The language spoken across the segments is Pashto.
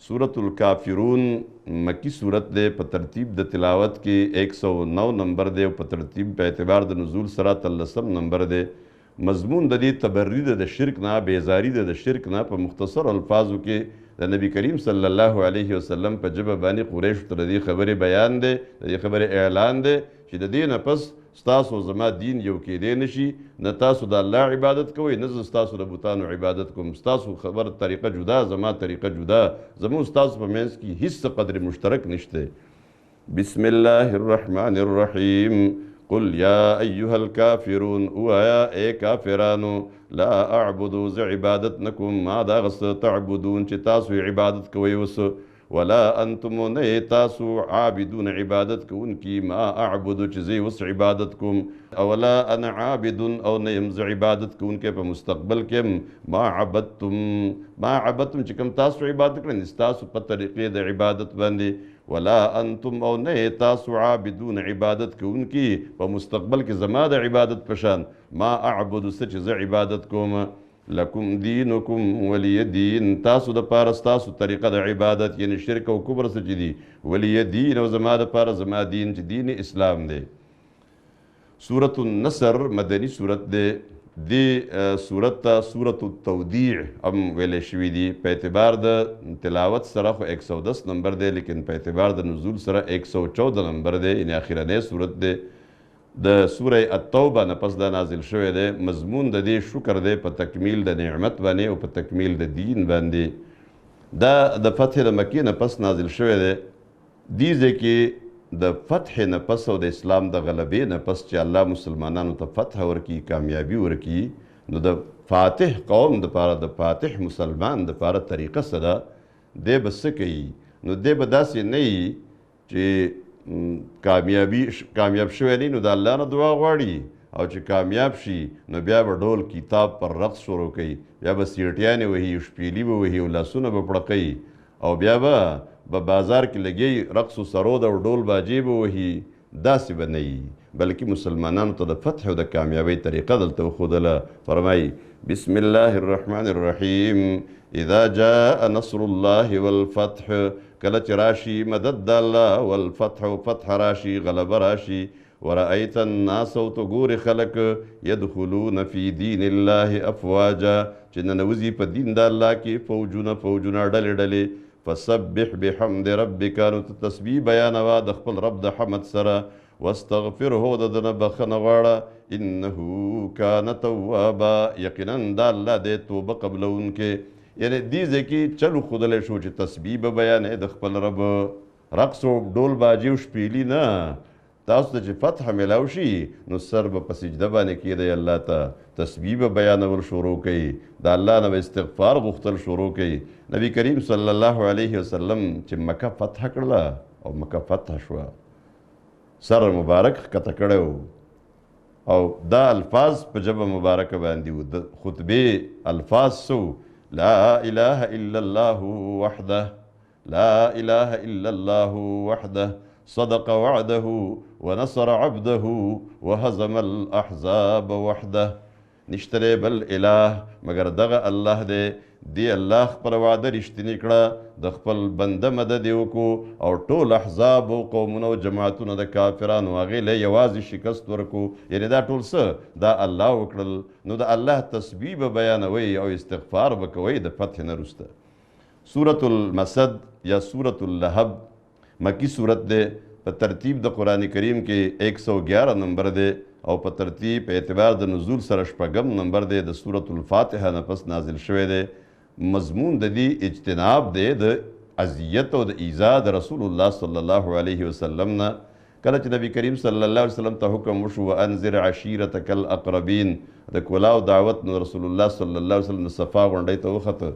सूरत الکافرون مکی सूरत दे په ترتیب د تلاوت کې 109 نمبر دے او په ترتیب په اعتبار د نزول سره 13 نمبر دے. مضمون د دې تبری د شرک نه بیزاری د شرک نه په مختصر الفاظو کې د نبی کریم صلی الله علیه وسلم په جبه باندې قریش ته د خبرې بیان دی، د خبرې اعلان دی چې د دې نه پس ستاسو زما دین یو کېدی نشي، نه تاسو د الله عبادت کوئ نه زه ستاسو د بوتانو عبادت کوم، ستاسو خبر طریقه جدا زما طریقه جدا، زموږ ستاسو په منځ کې هیڅ قدر مشترک نشته. بسم الله الرحمن الرحیم. قل یا ایها الکافرون، اوایا اے کافرانو، لا اعبدو ز عبادت نکم ما دا غس تعبدون چې تاسو عبادت کوئ وس، ولا انتم نه تاسو عابدون عبادت کون کی ما اعبدو چې زی وس عبادت کوم، اولا انا عابد او نه یم ز عبادت کون کې په مستقبل کې ما عبدتم چې کوم تاسو عبادت کړئ تاسو په طریقې د عبادت باندې، ولا انتم او نه تاسو عابدون عبادت کون کی په مستقبل کې زما د عبادت پشان ما اعبد سچ ز عبادت کوم. لکم دینکم ولی دین، تاسو د پاره ستاسو طریقه د عبادت یعنی شرک او کفر څه چې دي، ولی دین او زما د پاره زما دین چې دین اسلام دی. سورة النصر مدنی صورت دی. دی صورت ته سورة التودیع هم ویلې شوي دي. په اعتبار د تلاوت سره خو 110 نمبر دی، لیکن په اعتبار د نزول سره 114 نمبر دی، یعنی اخرنی صورت دی. د سوره التوبه نه پس دا نازل شوی دی. مضمون د دې شکر دی په تکمیل د نعمت باندې او په تکمیل د دین باندې. دا د فتح د مکې نه پس نازل شوی دی. دې ځای کې د فتح نه پس او د اسلام د غلبې نه پس چې الله مسلمانانو ته فتح ورکي، کامیابي ورکي، نو د فاتح قوم دپاره د فاتح مسلمان دپاره طریقه څه ده، دی به څه کوي؟ نو دی به داسې نه وي چې کامیاب شوی دی نو د الله نه دعا غواړي، او چې کامیاب شي نو بیا به ډول کتاب پر رقص شروع کوي، بیا به سیټیانې وهي، شپیلي به وهي او لاسونه به پړقوي، او بیا به بازار کې لګي رقص و سرود او ډول باجې به وهي. داسې به نه وي، بلکې مسلمانانو ته د فتح او د کامیابۍ طریقه دلته وښودله. فرمایي بسم الله الرحمن الرحیم. اذا جاء نصر الله والفتح، کله چې راشي مدد د الله، والفتح و فتح راشي، غلبه راشي، ورأیت الناس او ته ګورې خلک یدخلون فی دین الله افواجا چې ننوځي په دین د الله کې فوجونه ډلې ډلې. فسبح بحمد ربک، نو ته تسبیح بیانوه د خپل رب د حمد سره، واستغفره د ده نه بخښنه غواړه، انه کان توابا، یقینا دا الله دی توبه قبلونکی. یعنی دې ځای کې چل وښودلی شو چې تسبیح به بیانوې د خپل رب، رقص و ډول باجې او شپیلي نه. تاسو ته چې فتح میلاو شي نو سر به په سجده باندې کېدی الله ته، تسبیح به بیانول شروع کوي، د الله نه به استغفار غوښتل شروع کوي. نبی کریم صلی الله علیه وسلم چې مکه فتح کړله او مکه فتح شوه، سر مبارک ښکته کړی و او دا الفاظ په ژبه مبارکه باندې و. د خطبې الفاظ سو لا اله الا الله وحده، لا اله الا الله وحده، صدق وعده ونصر عبده وهزم الاحزاب وحده. نشتره بل اله مگر دغه الله دی، دی الله خپل وعده رښتینې کړه، د خپل بنده مدد یې وکړو او ټول احزاب او قومونه او جماعتونه د کافرانو هغې له یوازې شکست ورکړو. یعنې دا ټول څه دا الله وکړل. نو د الله تسبیح به بیانوئ او استغفار به کوئ د فتح نه وروسته. سورة المسد یا سورة اللهب مکی صورت دی. په ترتیب د قرآن کریم کې 111 نمبر دی او په ترتیب په اعتبار د نزول سره 6 نمبر دی. د سورة الفاتحه نه پس نازل شوی دی. مضمون د دې اجتناب دی د اذیت او د ایذا د رسول الله صلی الله علیه وسلم نه. کله چې نبی کریم صلی الله علیه وسلم ته حکم وشو وانذر عشیرتک الاقربین، د کلاو دعوت نو رسول الله صلی الله علیه وسلم د صفا غونډۍ ته وخته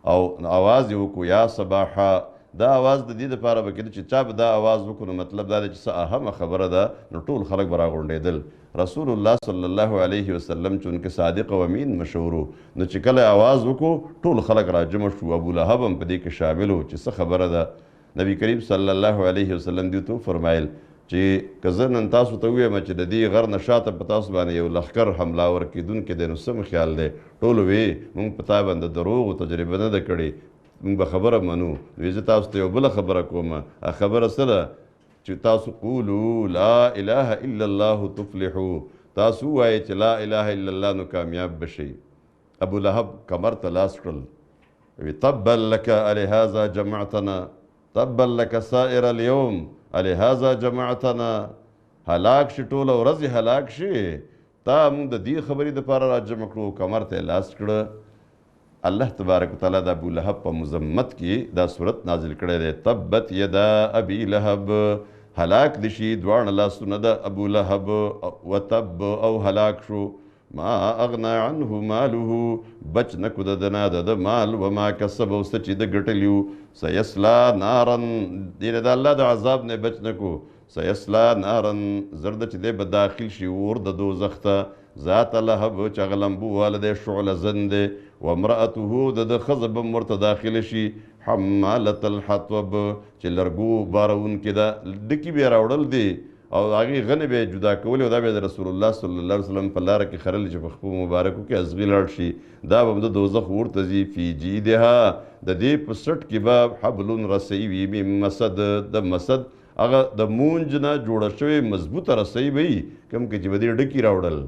او آواز یې وکړو یا صباحا. دا آواز د دې دپاره به کېده چې چا به دا آواز وکړو نو مطلب دا دی چې څه اهمه خبره ده نو ټول خلک به راغونډېدل. رسول الله صلی الله علیه وسلم چونکه صادق او امین مشهور نو چې کله آواز وکړو ټول خلک راجمع شو. ابو لهب هم په دې کې شامل و چې څه خبره ده. نبی کریم صلی الله علیه وسلم دې ته وفرمایل چې که زه نن تاسو ته ووایم چې د دې غر نه شاته په تاسو باندې یو لښکر حملاور کېدونکی دی نو څه خیال دی؟ ټولو وی موږ په تا باندې دروغو تجربه نه ده کړې، موږ به خبره منو. نو زه تاسو ته یو بله خبره کوم. خبره څه ده چې تاسو قولو لا اله الا الله تفلحو، تاسو ووایئ چې لا اله الا الله نو کامیاب بشئ. ابو لهب کمر ته لاس کړل، وی تبا لك الهذا جمعتنا تبا لك سائر اليوم الهذا جمعتنا. هلاک شي ټوله ورځ هلاک شي، تا موږ د دې خبرې دپاره را جمع کړو. کمر ته یې لاس کړه. الله تبارک وتعالی د ابو لهب په مذمت کې دا صورت نازل کړی دی، تبت یدا ابي لهب، هلاک دي شي دواړه لاسونه د ابو لهب، وتب او هلاک شو. ما اغنا عنه ماله، بچ نکو د دنا د مال، وما کسب او څه چې د ګټلیو. سیسلا نارن، دینه د الله د عذاب نه بچ نکو. سیسلا نارن، زرد چې دی به داخل شي اور د دوزخ ته. ذات لهب چې هغه لمبو واله دی، شعله زن دی. وامرأته د ښځه به هم ورته داخله شي، حمالة الحطب چې لرګو بارونکې ده، ډکي به یې راوړل دي او هغې غنې به یې جدا کولې او دا به یې د رسول الله صلی الله علیه وسلم په لاره کې خرلې چې په خپو مبارکو کې ازغي لاړ شي. دا به هم د دوزخ اور ته ځي. فی جیدها، د دې په سټ کې به حبل رسۍ وي من مسد، د مسد هغه د مونج نه جوړه شوې مضبوطه رسۍ به وي، کوم کې چې به دې ډکي راوړل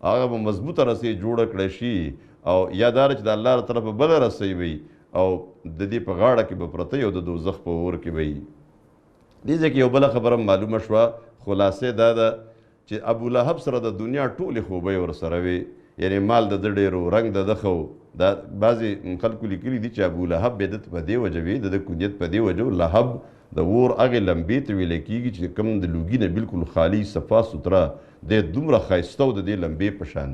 هغه به مضبوطه رسۍ جوړه کړی شي. او یا دا چې د الله له طرفه بله رسۍ وي او د دې په غاړه کې به پرته او د دوزخ په اور کې به وي. دې ځای کې یو بله خبره معلومه شوه. خلاصې دا ده چې ابو لهب سره د دنیا ټولې خوبۍ ورسره وي، یعنی مال د ده ډېر و، رنګ د ده ښه و. دا بعضې خلکو لیکلي دي چې ابو لهب به د په دې وجه وي، د ده کنیت په دې وجه و. لهب د اور هغې لمبې ته ویلی کېږي چې کوم د لوګي نه بلکل خالي صفا سوتره دی، دومره ښایسته و د دې لمبې په شان.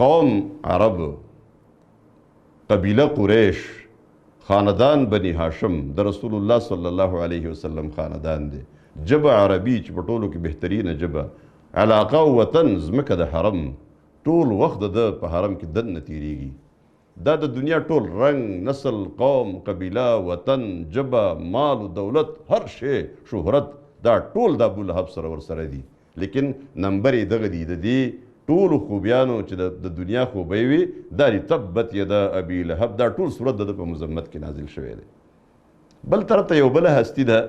قوم عرب، قبیله قریش، خاندان بني هاشم د رسول الله صلی الله علیه وسلم خاندان دی. جبه عربي چې په ټولو کې بهترینه جبه، علاقه او وطن ځمکه د حرم، ټول وخت د ده په حرم کې دننه تېرېږي. دا د دنیا ټول رنګ، نسل، قوم، قبیله، وطن، جبه، مال و دولت، هر شی، شهرت، دا ټول د ابو لهب سره ورسره دي. لیکن نمبر یې دغه دي، د دې ټولو خوبیانو چې د دنیا خوبۍ وي دا دي تبت یدا ابي لهب. دا ټول صورت د ده په مذمت کې نازل شوی دی. بل طرف ته یو بله هستي ده،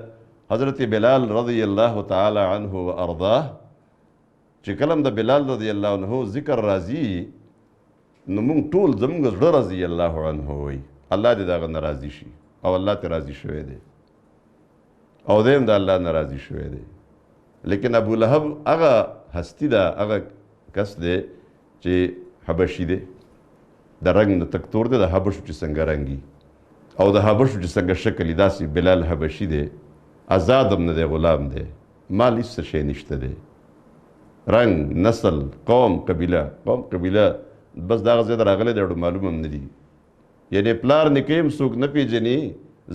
حضرت بلال رضی الله تعالی عنه و ارضاه. چې کله د بلال رضی الله عنه ذکر راځي نو موږ ټول زموږ زړه رضی الله عنه وایي، الله دې د هغه نه راضي شي او الله ته راضي شوی دی او دی هم د الله نه راضي شوی دی. لیکن ابو لهب هغه هستي ده، هغه کس دی چې حبشي دی، د رنګ نه تک تور دی، د حبشو چې څنګه رنګي او د حبشو چې څنګه شکل یې داسې بلال حبشي دی. آزاد هم نه دی، غلام دی، مال هېڅ څه شی نشته دی. رنګ، نسل، قوم، قبیله بس دغه ځای ته راغلی دی، اړو معلوم هم نه دي. یعنې پلار نیکه هم څوک نه پېژني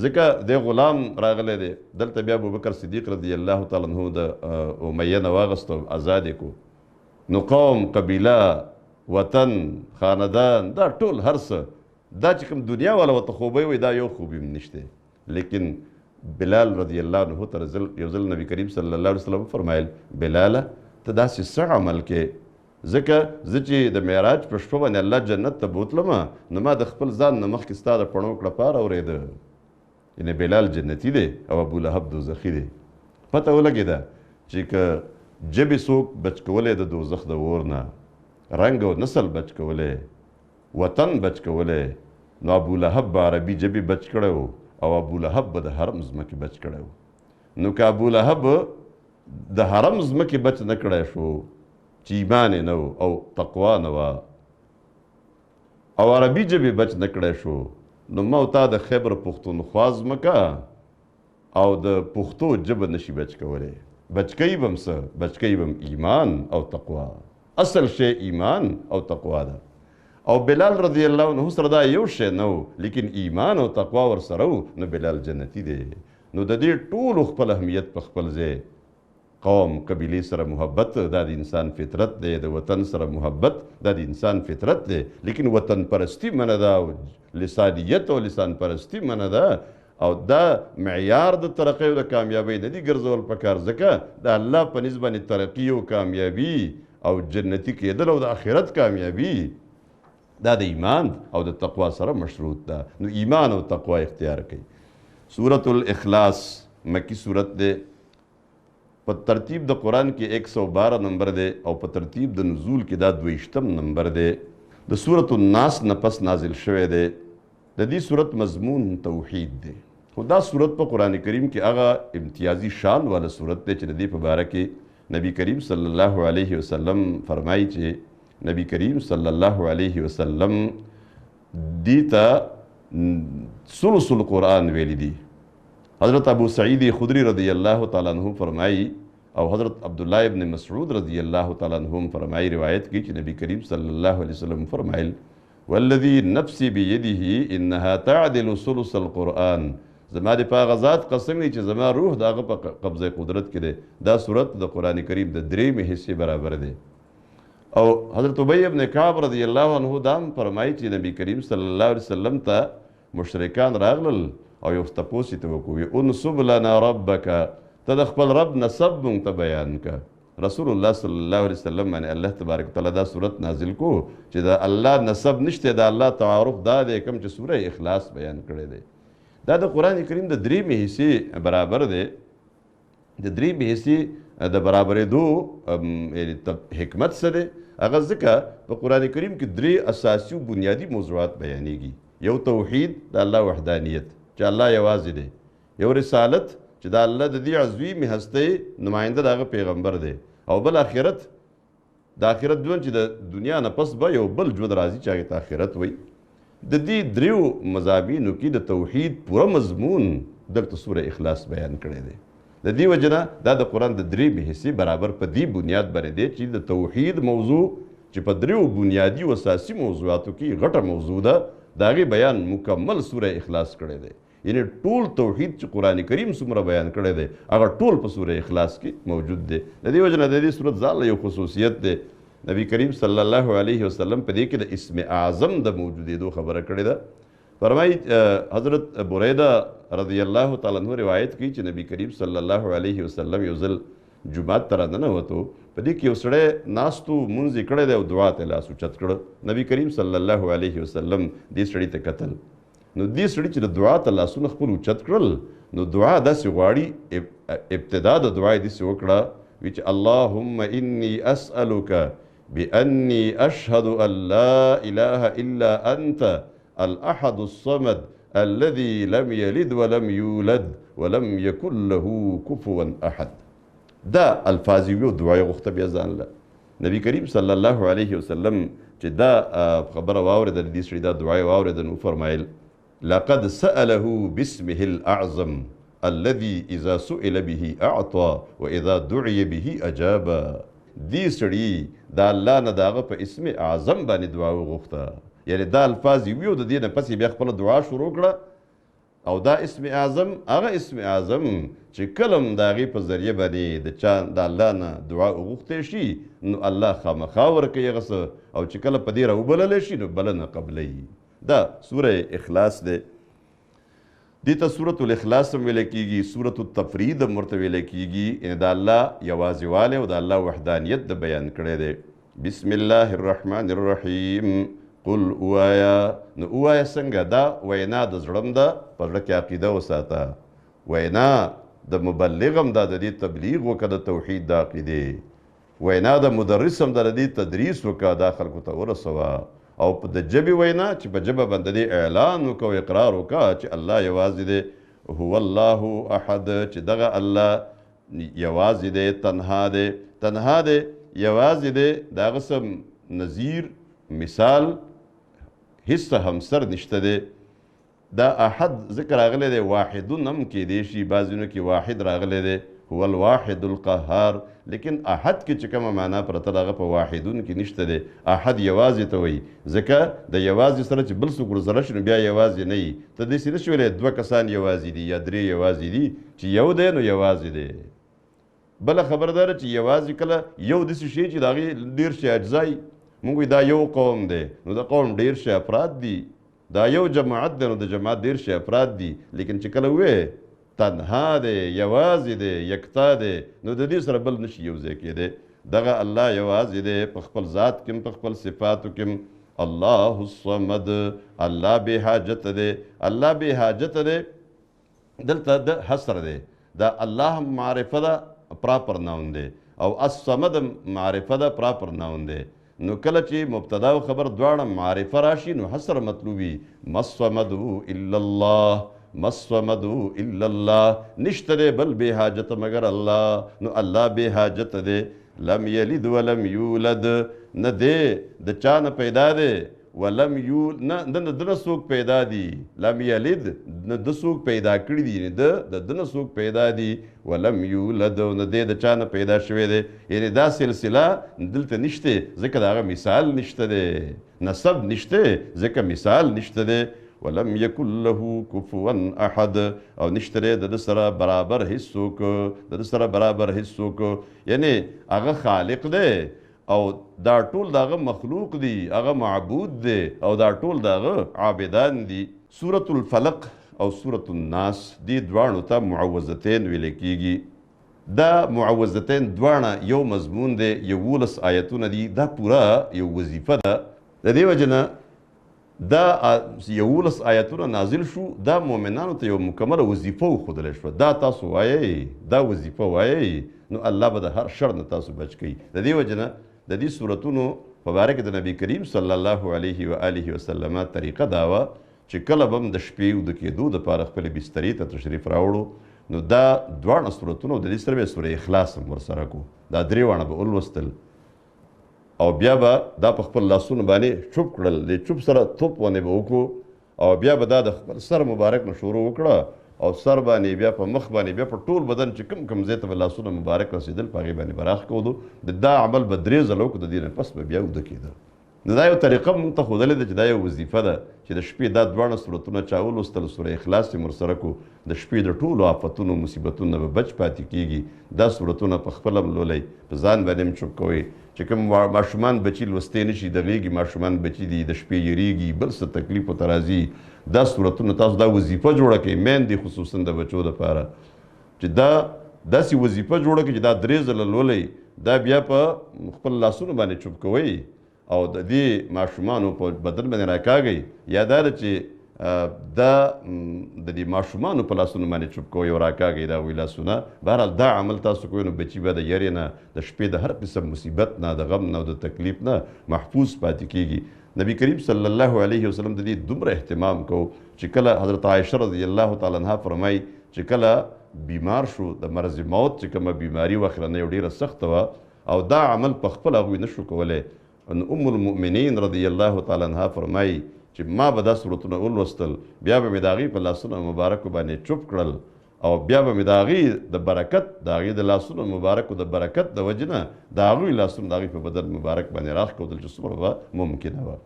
ځکه دی غلام راغلی دی. دلته بیا ابوبکر صدیق رضی الله تعالی عنه د امیه نه واغست او آزاد یې کو. نو قوم، قبیله، وطن، خاندان، دا ټول هر څه دا چې کوم دنیا والا ورته خوبۍ وایي دا یو خوب هم نشته. لیکن بلال رضی الله عنه ته یو ځل نبي کریم صلی الله علیه وسلم فرمایل بلاله ته داسې څه عمل کې، ځکه زه چې د معراج په شپه باندې الله جنت ته بوتلم نو ما د خپل ځان نه مخکې ستا د پڼو کړپار اورېده. یعنې بلال جنتي دی او ابو لهب دوزخي دی. پته ولګېده چې که جبې څوک بچ کولی د دوزخ د اور نه، رنګ او نسل بچ کولی، وطن بچ کولی، نو ابو لهب به عربي جبې بچ کړی و او ابو لهب به د حرم ځمکې بچ کړی و. نو که ابو لهب د حرم ځمکې بچ نه کړی شو چې ایمان یې نه و او تقوا نه وه او عربي ژبې بچ نه کړی شو، نو ما او تا د خیبر پښتونخوا ځمکه او د پښتو ژبه نشي بچ کولی. بچ کوي به هم څه؟ بچ کوي به هم ایمان او تقوا. اصل شی ایمان او تقوا ده. او بلال رضی الله عنه سره دا یو شی نه و، لیکن ایمان او تقوا ورسره و، نو بلال جنتي دی. نو د دې ټولو خپل اهمیت په خپل ځای. قوم، قبیلې سره محبت دا د انسان فطرت دی، د وطن سره محبت دا د انسان فطرت دی، لیکن وطن پرستی منه ده او لسانیت او لسان پرستی منه ده او دا معیار د ترقۍ او د کامیابۍ نه دي ګرځول پکار. ځکه د الله په نسبت باندې ترقي او کامیابي او جنتي کېدل او د آخرت کامیابي دا د ایمان او د تقوا سره مشروط ده. نو ایمان او تقوا اختیار کړئ. سورة الاخلاص مکی صورت ده، په ترتیب د قرآن کې 112 نمبر ده او په ترتیب د نزول کې دا 22 نمبر ده. د سورة الناس نه پس نازل شوی ده. د دې صورت مضمون توحید ده. خو دا صورت په قرآن کریم کې هغه امتیازي شان والا صورت ده چې د دې په باره کې نبی کریم صلی الله علیه وسلم فرمایي چې نبی کریم صلی الله علیه وسلم دیتا ثلث القرآن ویلی دی. حضرت ابو سعید خدری رضی اللہ تعالیٰ عنہ فرمائی او حضرت عبداللہ ابن مسعود رضی اللہ تعالیٰ عنہ فرمائی روایت کی کہ نبی کریم صلی اللہ علیہ وسلم فرمائل والذی نفسی بیدہ انہا تعدل ثلث القرآن، زما د پاغه ذات قسم دی چې زما روح د هغه په قبضه قدرت کې دی، دا صورت د قرآن کریم د درېیمې حصې برابر دی. او حضرت ابی ابن کعب رضی اللہ عنہ دام فرمائی چې نبی کریم صلی اللہ علیہ وسلم ته مشرکان راغلل او یو تپوس یې ته وکړو، انصب لنا ربک، ته د خپل رب نسب مونږ ته بیان که. رسول الله صلی الله علیه وسلم باندې الله تبارک وتعالی دا صورت نازل کو چې د الله نسب نشته، د الله تعارف دا دی کوم چې سوره اخلاص بیان کړی دی. دا د قرآن کریم د درېیمې حصې برابر دی. د درېیمې حصې د برابرېدو حکمت څه دی؟ هغه ځکه په قرآن کریم کې درې اساسي بنیادي موضوعات بیانېږي. یو توحید، د الله وحدانیت چې الله یوازې دی. یو رسالت چې د الله د دې عظیم هستۍ نماینده د هغه پیغمبر دی. او بل آخرت، د آخرت ژوند چې د دنیا نه پس به یو بل ژوند راځي چې هغې ته آخرت وایي. د دې دریو مضامینو کې د توحید پوره مضمون دلته سوره اخلاص بیان کړی دی. د دې وجه نه دا د قرآن د درېیمې حصې برابر په دې بنیاد باندې دی چې د توحید موضوع چې په دریو بنیادي او اساسي موضوعاتو کې غټه موضوع ده، د هغې بیان مکمل سوره اخلاص کړی دی. یعنی ټول توحید چې قرآن کریم څومره بیان کړی دی هغه ټول په سوره اخلاص کې موجود دی. د دې وجه نه د دې صورت ځان له یو خصوصیت دی. نبی کریم صلی الله علیه وسلم په دې کې د اسم اعظم د موجودېدو خبره کړې ده. فرمایي حضرت بریده رضی الله تعالی عنہ روایت کی چې نبی کریم صلی الله علیه وسلم یو ځل جمعات ته راننوتو، په دې کې یو سړی ناستو مونځ یې کړی دی او دعا ته لاس اوچت کړه. نبی کریم صلی الله علیه وسلم دې سړي ته کتل، نو دې سړي چې د دعا ته لاسونه خپل اوچت کړل نو دعا داسې غواړي، ابتدا د دعا یې داسې وکړه وی چې اللهم انی اسألک بأنی اشهد ان لا اله الا انت الاحد الصمد الذي لم يلد ولم يولد ولم يكن له كفوا احد. دا الفاظ یو دعای غوښته بیا ځان له نبی کریم صلی الله علیه وسلم چې دا خبره واورېده، د دې سړي دا دعای واورېده نو فرمایل لقد سأله باسمه الأعظم الذي اذا سئل به اعطى واذا دعي به اجاب. دې سړي دا الله نه د هغه په اسم اعظم باندې دعا وغوښته، یعنی دا الفاظ یو د دې نه پس بیا خپله دعا شروع کړه. او دا اسم اعظم هغه اسم اعظم چې کله هم د هغې په ذریعه باندې د چا د الله نه دعا وغوښتی شي نو الله خامخا ورکوي هغه څه، او چې کله په دې راوبللی شي نو بلنه قبلوي. دا سوره اخلاص دی. دې ته سورة الاخلاص هم ویلی کېږي، سورة التفرید هم ورته ویلی کېږي. یعنې د الله یوازېوالی او د الله وحدانیت د بیان کړی دی. بسم الله الرحمن الرحیم. قل اوایا، نو اوایا څنګه؟ دا وینا د زړه ده، په زړه کې عقیده وساته. وینا د مبلغ هم دا د دې تبلیغ وکړه د توحید د عقیدې. وینا د مدرس هم د دې تدریس وکړه، دا خلکو ته ورسوه. او په د ژبې وینا چې په ژبه باندې دې اعلان وکړه او اقرار وکړه چې الله یوازې دی. هو الله احد، چې دغه الله یوازې دی، تنها دی. تنها دی، یوازې دی، د هغه څه نظیر مثال هیڅ همسر نشته دی. دا احد ذکر راغلی دی، واحدون هم کیدی شي، بعضینو کې واحد راغلی دی، هو الواحد القهار. لیکن احد کې چې کومه معنا پرته ده هغه په واحدون کې نشته دی. احد یوازې ته وایي، ځکه د یوازې سره چې بل څوک ورسره شي نو بیا یوازې نه وي. ته داسې نشي ویلی دوه کسان یوازې دي یا درې یوازې دي، چې یو دی نو یوازې دی. بله خبره دا ده چې یوازې کله یو داسې شی چې د هغې ډېر شي اجزا وي، موږ وایو دا یو قوم دی نو د قوم ډېر شي افراد دي، دا یو جماعت دی نو د جماعت ډېر شي افراد دي. لیکن چې کله ووایې تنها دی، یوازې دی، یکتا دی، نو د دې سره بل نشي یو ځای کېدی. دغه الله یوازې دی، په خپل ذات کې په خپل صفاتو کې الله الصمد الله بے حاجت دے الله بے حاجت دے دلته د حصر دی دا الله معرفه ده پراپر ناون دی او الصمد معرفه ده پراپر ناون دی نو کله چې مبتدا او خبر دواړه معرفه راشي نو حصر مطلوبي مصمد الا الله مصمد الا الله نشته دی بل بے حاجت مگر الله نو الله بے حاجت دی لم یلد ولم یولد نه دی د چا نه پیدا دی ولم یول نه نه څوک پیدا دي لم یلد نه د څوک پیدا کړي دي د نه څوک پیدا دي ولم یولد نه دی د چا نه پیدا شوی دی یعنی دا سلسله دلته نشته ځکه د هغه مثال نشته دی نسب نشته ځکه مثال نشته دی ولم یکن له کفوا احد او نشته دی د سره برابر هیڅ څوک د سره برابر هیڅ څوک یعنی هغه خالق دی او دا ټول داغه مخلوق دی هغه معبود دی او دا ټول داغه عابدان دي سورة الفلق او سورة الناس دی دواړو ته معوذتین ویل کیږي دا معوذتین دواړه یو مضمون دی 11 آیتونه دي دا پورا یو وظیفه ده د دې وجنه دا 11 آیتونه نازل شو دا مؤمنانو ته یو مکمله وظیفه وښودلی شوه دا تاسو وایئ دا وظیفه وایئ نو الله به د هر شر نه تاسو بچ کوي د دې وجنه د دې صورتونو په باره کې د نبي کریم صلی الله علیه و آله وسلم طریقه دا وه چې کله به هم د شپې وده کېدو دپاره خپلې بسترې ته تشریف راوړو نو دا دواړه صورتونه د دې سره به سوره اخلاص هم ورسره کو دا درې واړه به ولوستل او بیا به دا په خپل لاسونو باندې چوپ کړل د چوپ سره توپ باندې به وکړو او بیا به دا د خپل سر مبارک نه شروع وکړه او سر باندې بیا په مخ باندې بیا په ټول بدن چې کوم ځای ته به لاسونه مبارک رسېدل په هغې باندې به راښکودو دا عمل به 3 ځله وکړو د دې نه پس به بیا وده کېده نو دا یو طریقه مونږ ته ښودلې ده چې دا یو وظیفه ده چې د شپې دا دواړه صورتونه چا ولوستل سوره اخلاص یې ورسره کړو د شپې د ټولو آفتونو مصیبتونو نه به بچ پاتې کېږي دا صورتونه په خپله هم لولئ په ځان باندې هم چوپ کوئ چې کوم ماشومان بچي لوستی نه شي د غېږې ماشومان بچي دي د شپې یریږي بل څه تکلیف ورته راځي دا صورتونه تاسو دا وظیفه جوړه کړئ میندې خصوصا د بچو دپاره چې دا داسې وظیفه جوړه کړئ چې دا 3 ځله لولئ دا بیا په خپل لاسونو باندې چوپ کوئ او د دې ماشومانو په بدن باندې راکاږئ یا دا ده چې دا د دې ماشومانو په لاسونو باندې چوپ کوئ او راکاږئ دا هغوی لاسونه بهرحال دا عمل تاسو کوئ نو بچي به د یرې نه د شپې د هر قسم مصیبت نه د غم نه او د تکلیف نه محفوظ پاتې کېږي نبی کریم صلی الله علیه وسلم د دې دومره اهتمام کو چې کله حضرت عایشه رضی الله تعالی عنها فرمایي چې کله بیمار شو د مرض موت چې کومه بیماري وه اخرنۍ ډېره سخته وه او دا عمل په خپله هغوی نه شو کولی نو ام المؤمنین رضی الله تعالی عنها فرمایي چې ما به دا صورتونه ولوستل بیا به مې د هغې په لاسونو مبارکو باندې چوپ کړل او بیا به مې د هغې د برکت د هغې د لاسونو مبارکو د برکت د وجې نه د هغوی لاسونه د هغوی په بدن مبارک باندې راښکودل چې څومره به ممکنه وه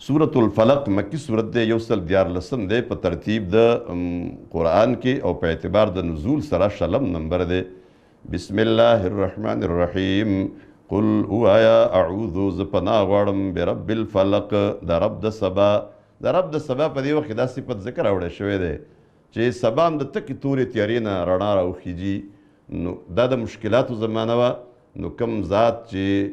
سورة الفلق مکی صورت دی 114 دی په ترتیب د قرآن کې او په اعتبار د نزول سره 60 نمبر دی بسم الله الرحمن الرحیم قل اوایا اعوذ ز پناه غواړم برب الفلق د رب د سبا د رب د سبا په دې وخت دا صفت ذکر راوړی شوی دی چې سبا هم د تکې تورې تیارې نه رڼا راوخیږي نو دا د مشکلاتو زمانه وه نو کوم ذات چې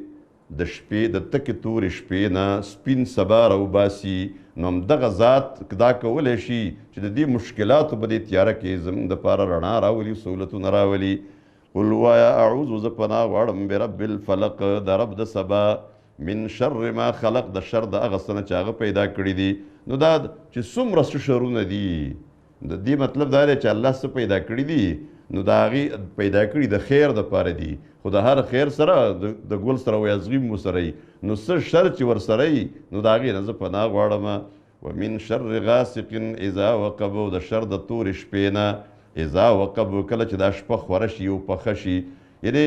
د شپې د تکې تورې شپې نه سپین سبا راوباسي نو همدغه ذات دا کولی شي چې د دې مشکلاتو په دې تیاره کې زموږ دپاره رڼا راولي سهولتونه راولي قل وایا اعوذ ز پناه غواړم برب الفلق د رب د سبا من شر ما خلق د شر د هغه څه نه چې هغه پیدا کړي دي نو دا چې څومره څه شرونه دي د دې مطلب دا دی چې الله څه پیدا کړي دي نو د هغې پیدا کړي د خیر دپاره دي خو د هر خیر سره د ګل سره ویازغیم ورسره نو څه شر چې ورسره نو د هغې نه زه پناه غواړم ومن شر غاسق اذا وقب د شر د تورې شپې نه اذا وقب کله چې دا شپه خوره شي او پخه شي یعنې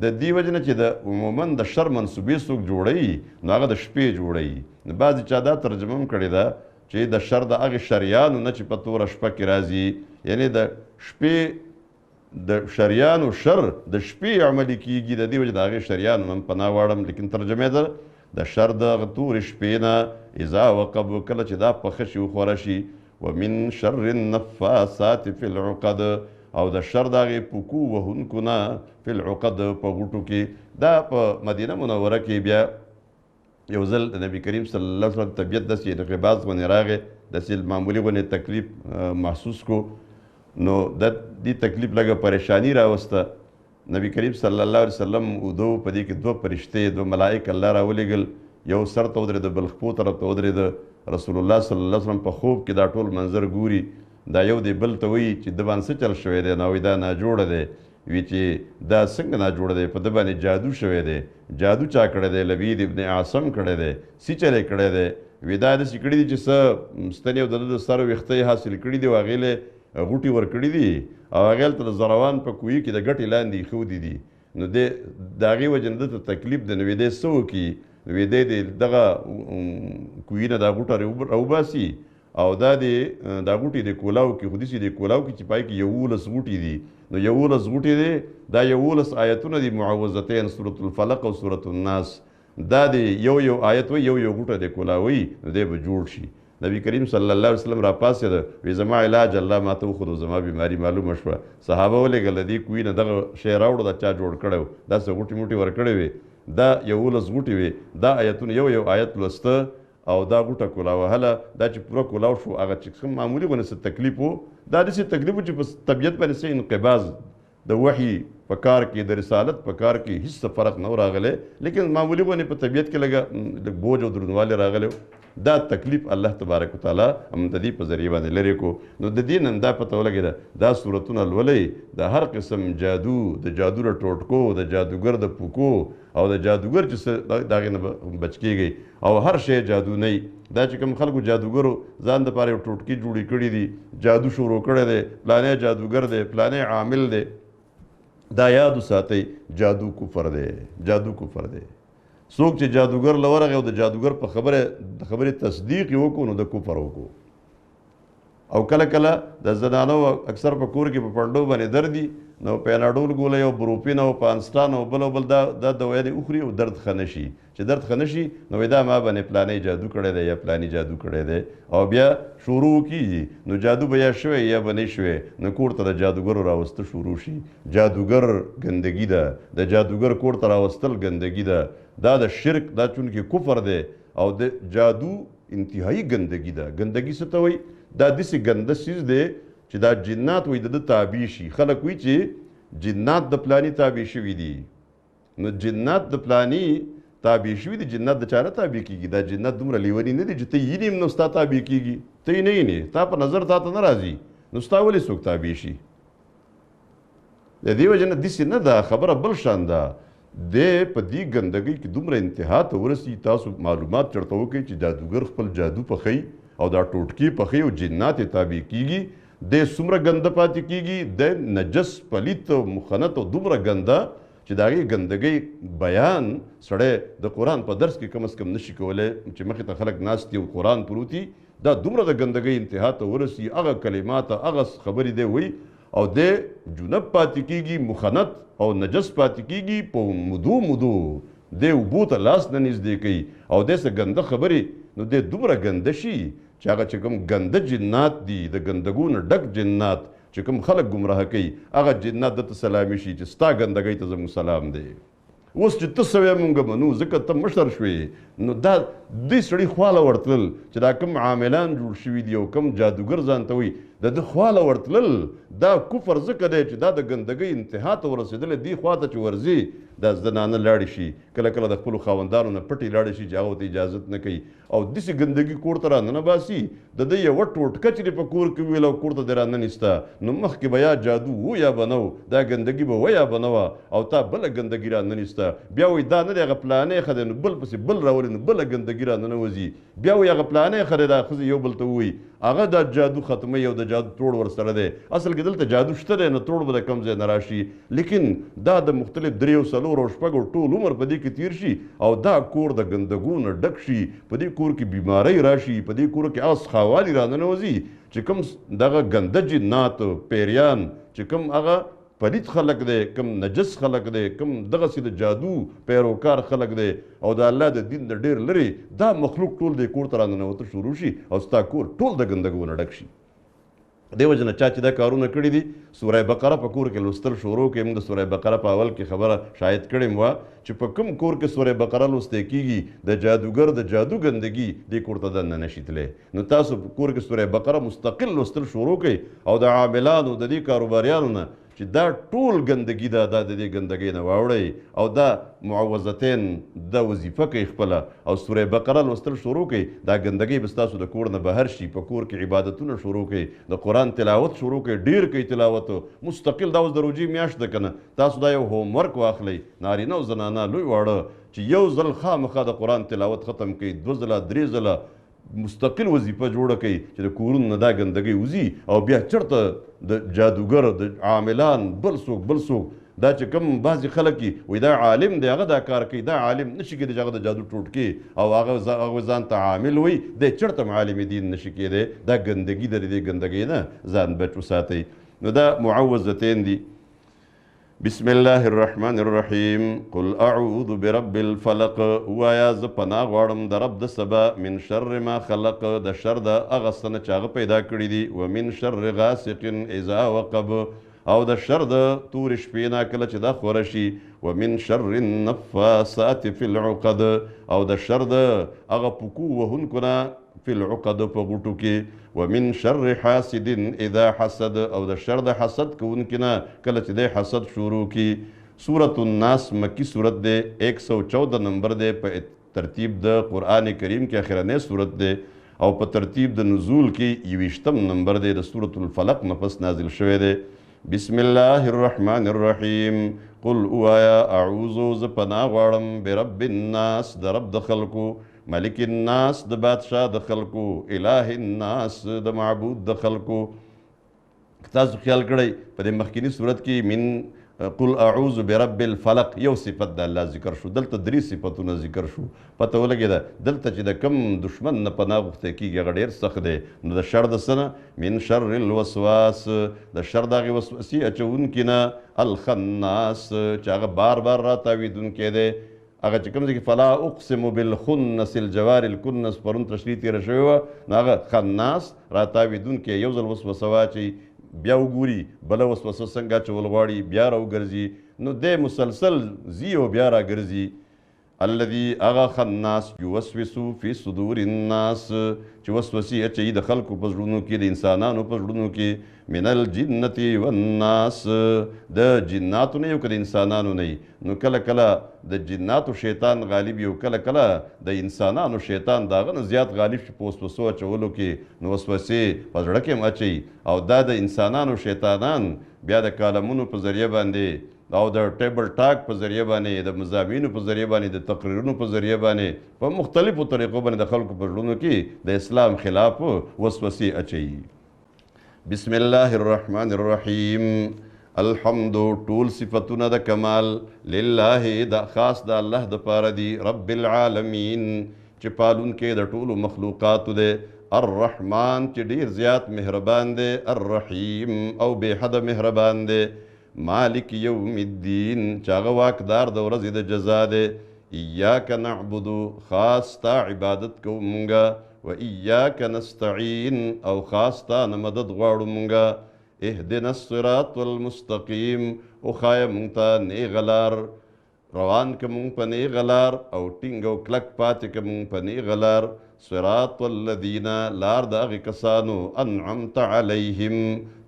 د دې وجې نه چې د عموما د شر منصوبې څوک جوړوي نو هغه د شپې جوړوي نو بعضې چا دا ترجمه هم کړې ده چې د شر د هغې شریانو نه چې په توره شپه کې راځي یعنې د شپې د شریانو شر د شپې عملي کېږي د دې وجې د هغې شریانو نه هم پناه غواړم لیکن ترجمه ده د شر د هغه تورې شپې نه اذا وقب کله چې دا پخه شي وخوره شي ومن شر النفاثات في العقد او د شر د هغې پکو وهونکو نه فی العقد په غوټو کې دا په مدینه منوره کې بیا یو ځل د نبي کریم صلی الله علیه وسلم طبیعت داسې انقباض غوندې راغی، داسې معمولي غوندې تکلیف محسوس کو، نو دې تکلیف لږه پریشانی راوسته. نبی کریم صلی الله علیه وسلم ودو په دې کې دوه فرشتې، دوه ملائک الله راولېږل، یو سر ته ودرېده، بل خپو طرف ته ودرېده. رسول الله صلی الله علیه وسلم په خوب کې دا ټول منظر ګوري، دا یو دی بل ته وایي چې د باندې څه چل شوی دی؟ نو وایي دا ناجوړه دی. وی چې دا څنګه ناجوړه دی؟ په ده باندې جادو شوی دی. جادو چا کړی دی؟ لبید ابن اعصم کړی دی. سی چلی کړی دی؟ وی دا داسې کړي دي چې څه ستنې او د ده د سر ویښته یې حاصل کړي دي او هغې له غوټې ورکړي دي او هغې هلته د زروان په کوهي کې د ګټې لاندې ایښودي دي. نو د هغې وجې نه ده ته تکلیف دی. نو وی دی څه وکړي؟ نو وی دی دغه کوهي نه دا غوټه راوباسي او دا غوټې د کولاو کې، خو داسې د کولاو کې چې پای کې 11 غوټې دي. نو 11 غوټې دی، دا 11 آیتونه دي، معوذتین، سورة الفلق او سورة الناس. دا د یو آیت وي، یو غوټه د کولاوي، نو دی به جوړ شي. نبی کریم صلی الله علیه وسلم را پاسېده، وی زما علاج الله ماته وښود، زما بیماري معلومه شوه. صحابه ولېږل د دې کوهي نه دغه شی راوړه، دا چا جوړ کړی و؟ داسې غوټې موټې ورکړې وې، دا 11 غوټې وې. دا آیتونه یو آیت لوسته او دا غوټه کولا وهله. دا چې پوره کولاو شو، هغه چې کوم معمولي غوندې څه تکلیف و، دا داسې تکلیف و چې په طبیعت باندې څه انقباض د وحي په کار کې، د رسالت په کار کې هیڅ فرق نه و راغلی، لیکن معمولي غوندې په طبیعت کې لږ بوج او دروندوالی راغلی و. دا تکلیف الله تبارک وتعالی هم د دې په ذریعه باندې لرې کو. نو د دې نه دا پته ولګېده دا صورتونه لولئ، د هر قسم جادو، د جادو له ټوټکو، د جادوګر د پوکو او د جادوګر چې څه د هغې نه بچ کېږئ، او هر شی جادو نه وي. دا چې کوم خلکو جادوګرو ځان دپاره یو ټوټکي جوړې کړي دي، جادو شروع کړی دی، فلانی جادوګر دی، فلانی عامل دی، دا یاد وساتئ، جادو کفر دی، جادو کفر دی. څوک چې جادوګر له ورغی او د جادوګر په خبرې تصدیق یې وکړو نو د کفر وکړو. او کله کله د زنانو اکثر په کور کې په پنډو باندې دردي، نو پیناډول ګولۍ او بروپین او پانسټان او بل دا دوایانې وخوري او درد ښه نه شي. چې درد ښه نه شي نو وایي دا ما باندې پلانی جادو کړی دی یا پلانی جادو کړی دی، او بیا شروع کېږي. نو جادو به یا شوی یا به نه شوی، نو کور ته د جادوګرو راوسته شروع شي. جادوګر ګندګي ده، د جادوګر کور ته راوستل ګندګي ده. دا د شرک، دا چونکې کفر دی، او د جادو انتهایی ګندګي ده. ګندګي څه ته وایي؟ دا داسې ګنده څیز دی چې دا جنات وایي د ده تابع شي. خلک وایي چې جنات د پلاني تابع شوي دي. نو جنات د پلاني تابع شوي دي، جنات د چا نه تابع کېږي؟ دا جنات دومره لیوني نه دي چې ته یې وینې نو ستا تابع کېږي، ته یې نه وینې، تا په نظر تا ته نه راځي، نو ستا ولې څوک تابع شي؟ د دې وجه نه داسې نه ده، خبره بل شان ده. دی په دې ګندګۍ کې دومره انتها ته ورسي، تاسو معلومات چېرته وکړئ چې جادوګر خپل جادو پخوي او دا ټوټکې پخوي او جنات یې تابع کېږي. دی څومره ګنده پاتې کېږي، دی نجس، پلیت او مخنت او دومره ګنده چې د هغې ګندګۍ بیان سړی د قرآن په درس کې کم از کم نشي کولی، چې مخې ته خلک ناست دي او قرآن پروت دي. دا دومره د ګندګۍ انتها ته ورسي، هغه کلمات، هغه خبرې دی وایي، او دی جنب پاتې کېږي، مخنت او نجس پاتې کېږي. په مودو دی اوبو ته لاس نه نږدې کوي او دی څه ګنده خبرې، نو دی دومره ګنده شي چې هغه چې کوم ګنده جنات دي، د ګندګو نه ډک جنات چې کوم خلک ګمراه کوي، هغه جنات دته سلامي شي چې ستا ګندګۍ ته زموږ سلام دی. اوس چې ته سوی مونږ منو ځکه ته مشر شوې، نو دا دې سړي خواله ورتلل چې دا کوم عاملان جوړ شوي دي او کوم جادوګر ځان ته وایي، د ده خواله ورتلل. دا کفر ځکه دی چې دا د ګندګۍ انتها ته ورسېدلی. دې خوا ته چې ورځي، دا زنانه لاړې شي، کله کله د خپلو خاوندانو نه پټې لاړې شي چې هغو ته اجازت نه کوي، او داسې ګندګي کور ته راننه باسي. د ده یوه ټوټکه چې په کور کې ویل او کور ته دې راننیسته، نو مخکې به یا جادو و یا به نه و، دا ګندګي به و یا به نه وه، او تا بله ګندګي راننیسته. بیا وایي دا نه دی هغه پلانی ښه دی، نو بل پسې بل راولي، نو بله ګندګي راننوځي. بیا وایي هغه پلانی ښه دی، دا ښځې یو بل ته ووایي هغه دا جادو ختموي او د جادو توړ ورسره دی. اصل کې دلته جادو شته دی، نو توړ به د کوم ځای نه راشي. لیکن دا د مختلف 3 4 او 6 ټول عمر په دې کې تیر شي، او دا کور د ګندګو نه ډک شي، په دې کور کې بیمارۍ راشي، په دې کور کې هغه سخاوالي راننوځي چې کوم دغه ګنده جنات، پیریان، چې کوم هغه پلید خلق دی، کم نجس خلق دی، کم دغسې د جادو پیروکار خلق دی، او د الله د دین د ډېر لرې دا مخلوق ټول دی کور ته راننوته شروع شي، او ستا کور ټول د ګندګو نه ډک شي. دیو جن چا چې دا کارونه کړي دي سوره بقره په کور کې لوستل شروع کړي. موږ د سوره بقره په اول کې خبره شاید کړې وه چې په کوم کور کې سوره بقره لوستل کېږي د جادوګر د جادو ګندګي دې کور ته دننه نشي تللی. نو تاسو په کور کې سوره بقره مستقل لوستل شروع کړئ او د عاملانو د دې کاروباریانو نه چې دا ټول ګندګي ده دا د دې ګندګۍ نه واوړئ او دا معوذتین دا وظیفه کوي خپله او سوره بقره لوستل شروع کوي. دا ګندګۍ به ستاسو د کور نه بهر شي. په کور کې عبادتونه شروع کوي، د قرآن تلاوت شروع کوي، ډیر کوي تلاوت مستقل. دا اوس د روجې میاشت ده که نه، تاسو دا یو هوم ورک واخلئ نارینه او زنانه لوی واړه چې یو ځل خامخا د قرآن تلاوت ختم کوي، 2 ځله 3 ځله مستقل وظیفه جوړه کوي چې د کورونو نه دا ګندګۍ وځي او بیا چېرته د جادوګر د عاملان بل څوک دا چې کوم بعضې خلک وي دا عالم دی هغه دا کار کوي، دا عالم نشي کېدی چې هغه د جادو ټوټکې او هغه ځان ته عامل وي، دی چېرته هم عالم دین نشي کېدی. دا ګندګي د دې ګندګۍ نه ځان بچ وساتئ. نو دا معوذتین دي. بسم الله الرحمن الرحیم. قل اعوذ برب الفلق. وایا زه پناه غواړم د رب د سبا من شر ما خلق د شر د هغه څه نه چې هغه پیدا کړي دي، ومن شر غاسق اذا وقب او د شر د تورې شپې نه کله چې دا خوره شي، ومن شر النفاثات فی العقد او د شر د هغه پکو وهونکو نه فی العقد په غوټو کې، ومن شر حاسد اذا حسد او د شر د حسد کوونکي نه کله چې دی حسد شروع کی. سورة الناس مکی صورت دی، 114 نمبر دی په ترتیب د قرآن کریم کې اخرنی صورت دی او په ترتیب د نزول کې 21 نمبر دی. د سورة الفلق نه پس نازل شوی دی. بسم الله الرحمن الرحیم. قل اوایا اعوذ ز پناه غواړم برب الناس د رب د خلقو، ملک الناس د بادشاہ د خلقو، الہ الناس د معبود د خلقو. تاسو خیال کړئ په دې مخکینی صورت کې من قل اعوذ برب الفلق یو صفت د الله ذکر شو، دلته 3 صفتونه ذکر شو. پته ولګېده دلته چې د کم دشمن نه پناه غوښتی کېږي هغه ډېر سخت دی. نو د شر د څه نه من شر الوسواس د شر د هغې وسوسې اچوونکي نه، الخناس چې هغه بار بار راتاویدونکی دی. هغه چې کوم ځای کې فلا اقسم بالخنس الجوار الکنس پرون تشریح تېره شوې وه، نو هغه خناس راتاویدونکی یو ځل وسوسه واچوي بیا وګوري بله وسوسه څنګه اچول غواړي بیا راوګرځي، نو دی مسلسل ځي او بیا راګرځي. الذي هغه خناس یوسوس فی صدور الناس چې وسوسې اچوي د خلکو په زړونو کې، د انسانانو په زړونو کې، من الجنة والناس د جناتو نه یو که د انسانانو نه. نو کله کله د جناتو شیطان غالب یو، کله کله د انسانانو شیطان د هغه نه زیات غالب شي په وسوسو اچولو کې. نو وسوسې په زړه کې هم اچوي او دا د انسانانو شیطانان بیا د کالمونو په ذریعه باندې او د ټیبل ټاک په ذریعه باندې، د مضامینو په ذریعه باندې، د تقریرونو په ذریعه باندې په مختلفو طریقو باندې د خلکو په زړونو کې د اسلام خلاف وسوسې اچوي. بسم الله الرحمن الرحیم. الحمد ټول صفتونه د کمال لله د خاص د الله د پاره دي، رب العالمین چې پالونکی د ټولو مخلوقاتو دی، الرحمن چې ډیر زیات مهربان دی، الرحیم او بے حد مهربان دی، مالک یوم الدین چې هغه واکدار د ورځې د جزا دی. ایاک نعبد خاص تا عبادت کوو مونږه، و ایاک نستعین او خاص تا نه مدد غواړو مونږه. اهدنا الصراط المستقیم او ښایه مونږ ته نیغه لار، روان که مونږ په نیغه لار او ټینګ او کلک پاتې که مونږ په نیغه لار. صراط الذین لار د هغې کسانو انعمت علیهم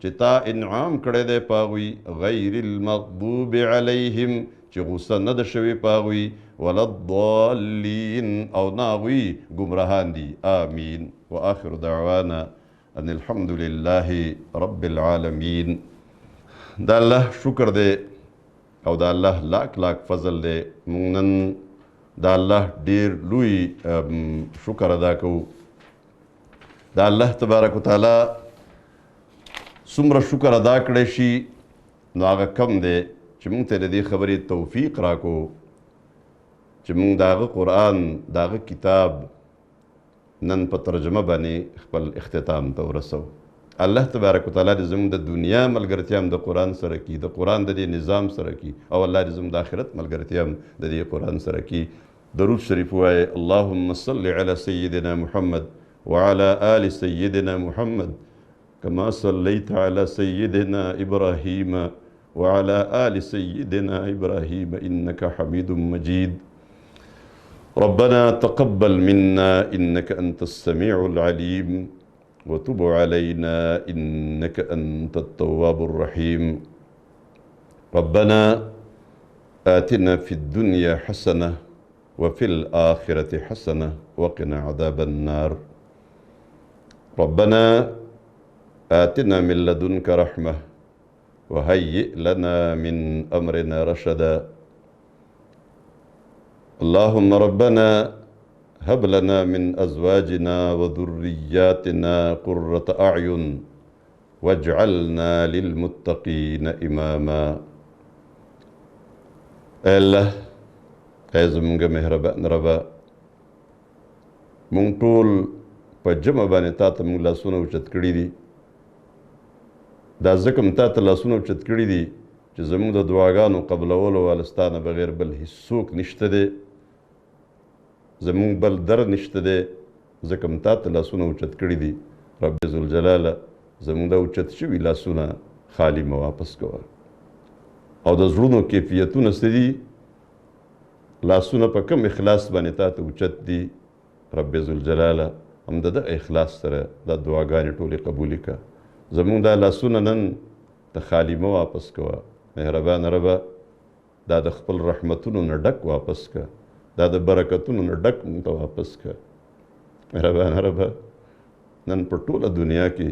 چې تا انعام کړی دی په هغوی، غیر المغضوب علیهم چې غوسه نه ده شوې په هغوی، ولا الضالین او نه هغوی ګمراهان دي. آمین. وآخر دعوانا ان الحمد لله رب العالمین. دا الله شکر دی او دا الله لاک لاک فضل دی. مونږ نن دا الله ډیر لوی شکر ادا کوو. دا الله تبارک وتعالی څومره شکر ادا کړی شي نو هغه کم دی چې مونږ ته د دې خبرې توفیق راکړو چې مونږ د هغه قرآن د هغه کتاب نن په ترجمه باندې خپل اختتام ته ورسو. الله تبارک وتعالی دې زموږ د دنیا ملګرتیا هم د قرآن سره کي، د قرآن د دې نظام سره کي، او الله دې زموږ د آخرت ملګرتیا هم د دې قرآن سره کي. درود شریف وایه. اللهم صل علی سیدنا محمد وعلى آل سیدنا محمد कमा सल्लैत अला सय्यिदिना इब्राहीम व अला आलि सय्यिदिना इब्राहीम इन्नका हमीदुम मजीद। रब्बना तक़ब्बल मिन्ना इन्नका अंतस समीउल अलीम व तुब अलैना इन्नका अंतत तव्वाबुर रहीम। रब्बना आतिना फिद दुनिया हसनह व फिल आखिरति हसनह व क़िना अज़ाबन नार। रब्बना आतिना मिन लदुनका रहमह व हय्यि लना मिन अमरिना रशदा। अल्लाहुम्मा रब्बना हब लना मिन अज़वाजिना व ज़ुर्रिय्यातिना क़ुर्रत अअयुन वजअलना लिलमुत्तक़ीन इमामा। ऐ अल्लाह, ऐ ज़मूंगा मेहरबान रबा, मूंग टोल په جمع باندې تا ته موږ لاسونه اوچت کړي دي. دا ځکه م تا ته لاسونه اوچت کړي دي چې زموږ د دعاګانو قبلولو والا ستا نه بغیر بل هیڅوک نشته دی، زموږ بل در نشته دی، ځکه م تا ته لاسونه اوچت کړي دي. رب ذوالجلاله زموږ دا اوچت شوي لاسونه خالی مه واپس کوه. او د زړونو کیفیتونه څه دي؟ لاسونه په کم اخلاص باندې تا ته اوچت دي رب ذوالجلاله، هم د دغه اخلاص سره دا دعاګانې ټولې قبولې کړه. زموږ دا لاسونه نن ته خالي مه واپس کوه مهربانه ربه، دا د خپل رحمتونو نه ډک واپس کړه، دا د برکتونو نه ډک موږ ته واپس کړه مهربانه ربه. نن په ټوله دنیا کې